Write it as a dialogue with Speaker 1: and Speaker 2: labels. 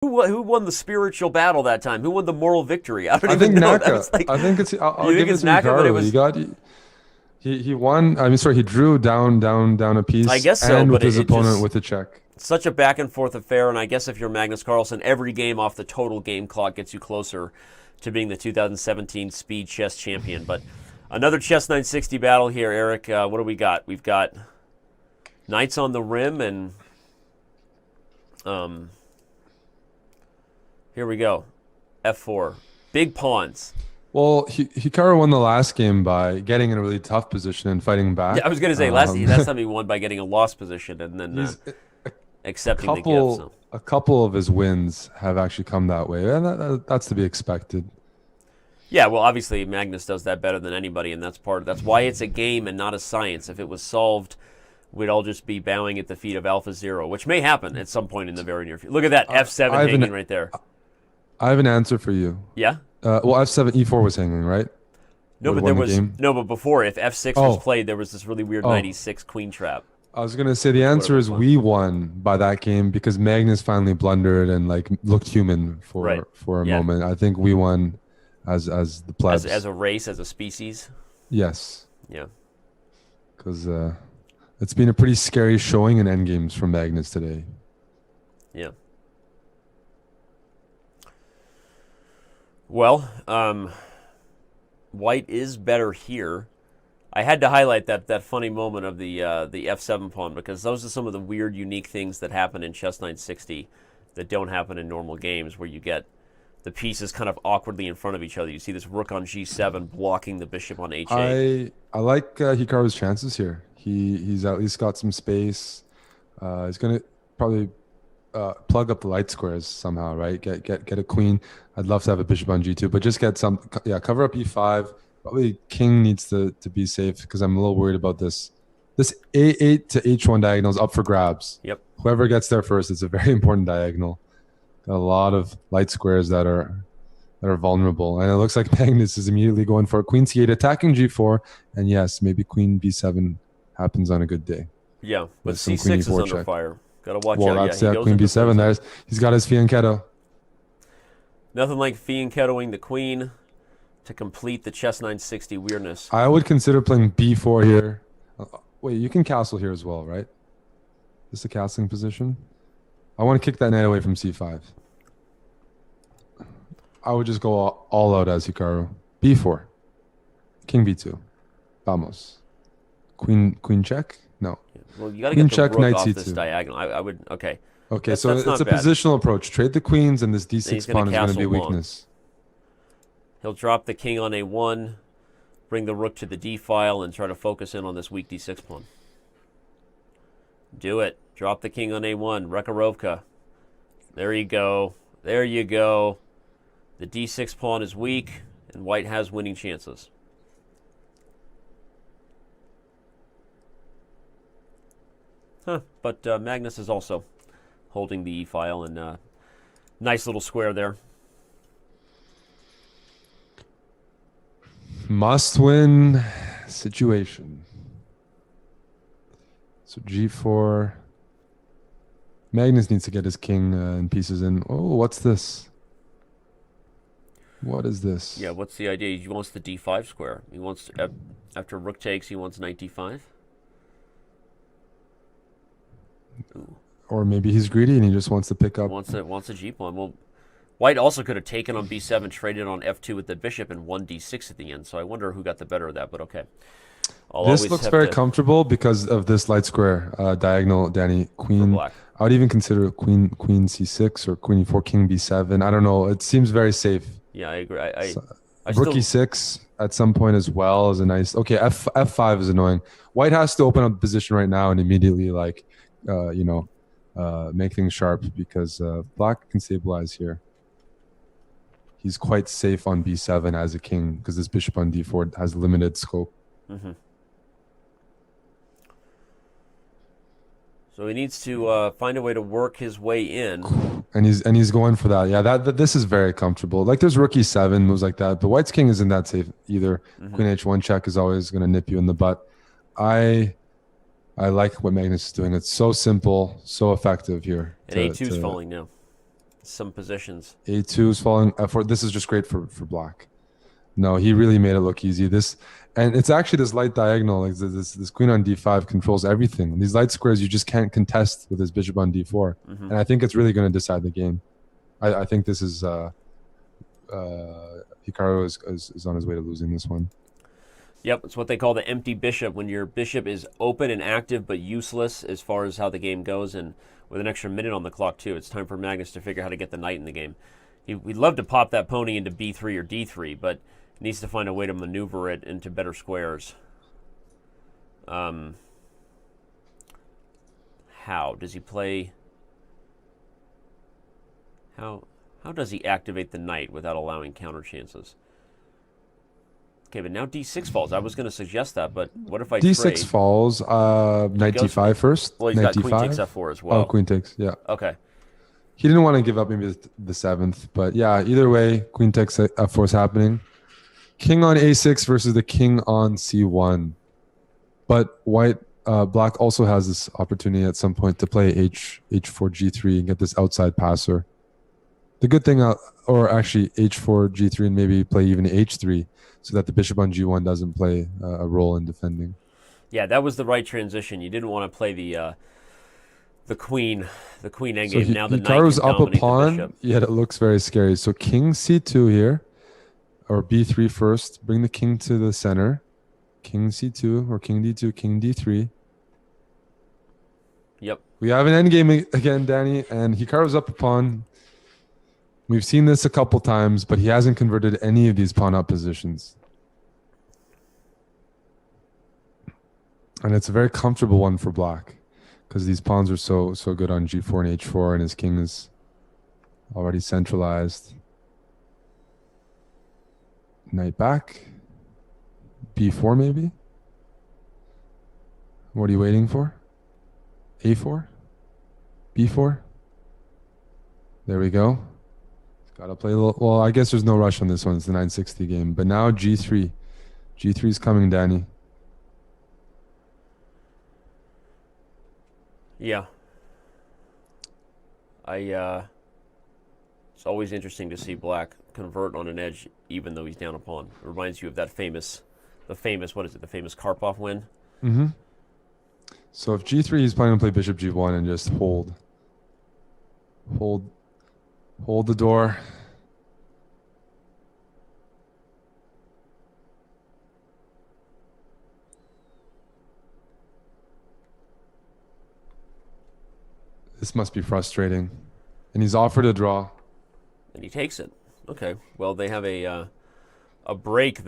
Speaker 1: Who won the spiritual battle that time? Who won the moral victory? I don't
Speaker 2: I
Speaker 1: even
Speaker 2: think
Speaker 1: know. That
Speaker 2: Naka.
Speaker 1: was like,
Speaker 2: I think it's. I'll
Speaker 1: you think
Speaker 2: give it
Speaker 1: it's
Speaker 2: to
Speaker 1: Naka, but it
Speaker 2: Hikaru.
Speaker 1: was.
Speaker 2: He won. I mean, sorry, he drew down a
Speaker 1: I
Speaker 2: piece
Speaker 1: guess so,
Speaker 2: and
Speaker 1: but
Speaker 2: with his
Speaker 1: it
Speaker 2: opponent
Speaker 1: just
Speaker 2: with a check.
Speaker 1: such a back and forth affair. And I guess if you're Magnus Carlsen, every game off the total game clock gets you closer to being the 2017 Speed Chess champion. But another Chess 960 battle here, Eric. What do we got? We've got Knights on the Rim, and um, here we go. F4. Big pawns.
Speaker 2: Well, Hikaru won the last game by getting in a really tough position and fighting
Speaker 1: Yeah, I
Speaker 2: back.
Speaker 1: was going to say last time he won by getting a lost position and then
Speaker 2: He's
Speaker 1: accepting the gift. So.
Speaker 2: a couple of his wins have actually come that way, and that's to be expected.
Speaker 1: Yeah, well, obviously Magnus does that better than anybody, and that's why it's a game and not a science. If it was solved, we'd all just be bowing at the feet of Alpha Zero, which may happen at some point in the very near future. Look at that F7 hanging right there.
Speaker 2: I have an answer for you.
Speaker 1: Yeah.
Speaker 2: Well, F7 E4 was hanging, right?
Speaker 1: No, but there was no, but before, if F6 was played, there was this really weird 96 queen trap.
Speaker 2: I was gonna say the answer is we won by that game because Magnus finally blundered and like looked human for a moment. I think we won as the plebs.
Speaker 1: As a race, as a species.
Speaker 2: Yes.
Speaker 1: Yeah.
Speaker 2: Because it's been a pretty scary showing in endgames from Magnus today.
Speaker 1: Yeah. Well, White is better here. I had to highlight that funny moment of the F7 pawn because those are some of the weird, unique things that happen in Chess 960 that don't happen in normal games, where you get the pieces kind of awkwardly in front of each other. You see this rook on G7 blocking the bishop on H8.
Speaker 2: I like Hikaru's chances here. He's at least got some space. He's gonna probably plug up the light squares somehow, right? Get a queen. I'd love to have a bishop on G2, but just get some. Yeah, cover up E5. Probably king needs to be safe because I'm a little worried about this. This A8 to H1 diagonal is up for grabs.
Speaker 1: Yep.
Speaker 2: Whoever gets there first, it's a very important diagonal. Got a lot of light squares that are vulnerable, and it looks like Magnus is immediately going for queen C8, attacking G4, and yes, maybe queen B7 happens on a good day.
Speaker 1: Yeah, but C6 is under check. Fire. Gotta watch out.
Speaker 2: Well, that's queen B7. He's got his fianchetto.
Speaker 1: Nothing like fianchettoing the queen to complete the Chess 960 weirdness.
Speaker 2: I would consider playing B4 here. Wait, you can castle here as well, right? This is a castling position. I want to kick that knight away from C5. I would just go all out as Hikaru. B4. King B2. Vamos. Queen check? No.
Speaker 1: Well, you got to get the rook off this diagonal. I would. Okay.
Speaker 2: Okay, so it's a positional approach. Trade the queens, and this D6 pawn is going to be a weakness.
Speaker 1: He'll drop the king on A1, bring the rook to the D file, and try to focus in on this weak D6 pawn. Do it. Drop the king on A1. Rekharovka. There you go. There you go. The D6 pawn is weak, and White has winning chances. Huh. But Magnus is also holding the E file, and nice little square there.
Speaker 2: Must win situation. So G4. Magnus needs to get his king and pieces in. Oh, what's this? What is this?
Speaker 1: Yeah, what's the idea? He wants the D5 square. He wants to, after rook takes, he wants knight D5. Ooh.
Speaker 2: Or maybe he's greedy and he just wants to pick up.
Speaker 1: Wants a G pawn. Well, White also could have taken on B7, traded on F2 with the bishop, and won D6 at the end. So I wonder who got the better of that. But okay.
Speaker 2: This looks very comfortable because of this light square diagonal, Danny. Queen. I would even consider queen C6 or queen E4, king B7. I don't know. It seems very safe.
Speaker 1: Yeah, I agree.
Speaker 2: Rook E6 at some point as well is a nice. Okay, F5 is annoying. White has to open up the position right now and immediately make things sharp because Black can stabilize here. He's quite safe on B7 as a king because this bishop on D4 has limited scope.
Speaker 1: Mm-hmm. So he needs to find a way to work his way in.
Speaker 2: And he's going for that. Yeah, this is very comfortable. Like there's rook E7 moves like that, but White's king isn't that safe either. Mm-hmm. Queen H1 check is always going to nip you in the butt. I I like what Magnus is doing. It's so simple, so effective here.
Speaker 1: And A2's falling now. some positions.
Speaker 2: A2 is falling. F4. This is just great for black. No, he really made it look easy. And it's actually this light diagonal. Like this queen on d5 controls everything. These light squares you just can't contest with his bishop on d4. And I think it's really going to decide the game. I think this is Hikaru is on his way to losing this one.
Speaker 1: Yep, it's what they call the empty bishop, when your bishop is open and active but useless as far as how the game goes, and with an extra minute on the clock too. It's time for Magnus to figure out how to get the knight in the game. We'd love to pop that pony into b3 or d3, but needs to find a way to maneuver it into better squares. How does he play? How does he activate the knight without allowing counter chances? Okay, but now d6 falls. I was going to suggest that, but what if I
Speaker 2: d6
Speaker 1: trade?
Speaker 2: falls. Knight d5 first.
Speaker 1: Well, he's
Speaker 2: knight
Speaker 1: got
Speaker 2: d5.
Speaker 1: queen takes f4 as well.
Speaker 2: Oh, queen takes. Yeah.
Speaker 1: Okay.
Speaker 2: He didn't want to give up maybe the 7th, but yeah, either way, queen takes f4 is happening. King on a6 versus the king on c1. But black also has this opportunity at some point to play h4 g3 and get this outside passer. The good thing, or actually h4 g3 and maybe play even h3, so that the bishop on g1 doesn't play a role in defending.
Speaker 1: Yeah, that was the right transition. You didn't want to play the queen endgame.
Speaker 2: So
Speaker 1: now the knight
Speaker 2: Hikaru's
Speaker 1: can
Speaker 2: up a
Speaker 1: dominate the
Speaker 2: pawn,
Speaker 1: bishop.
Speaker 2: yet it looks very scary. So king c2 here, or b3 first. Bring the king to the center. King c2 or king d2, king d3.
Speaker 1: Yep.
Speaker 2: We have an endgame again, Danny, and Hikaru's up a pawn. We've seen this a couple times, but he hasn't converted any of these pawn up positions. And it's a very comfortable one for black, because these pawns are so good on g4 and h4, and his king is already centralized. Knight back. b4 maybe? What are you waiting for? a4? b4? There we go. Gotta play a little. Well, I guess there's no rush on this one. It's the 960 game. But now g3. g3 is coming, Danny.
Speaker 1: Yeah. It's always interesting to see black convert on an edge, even though he's down a pawn. It reminds you of that famous, what is it? The famous Karpov win.
Speaker 2: Mm-hmm. So if g3, he's planning to play bishop g1 and just hold the door. This must be frustrating. And he's offered a draw.
Speaker 1: And he takes it. Okay. Well, they have a break